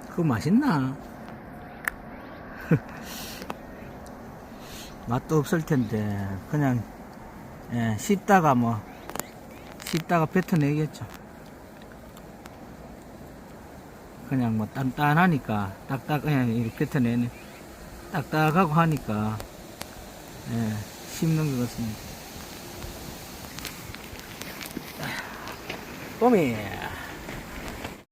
그거 맛있나? 맛도 없을 텐데 그냥 씹다가 뱉어내겠죠. 그냥 뭐 단단하니까 딱딱 그냥 이렇게 뱉어내네. 딱딱하고 하니까 씹는 것 같습니다. 뽀미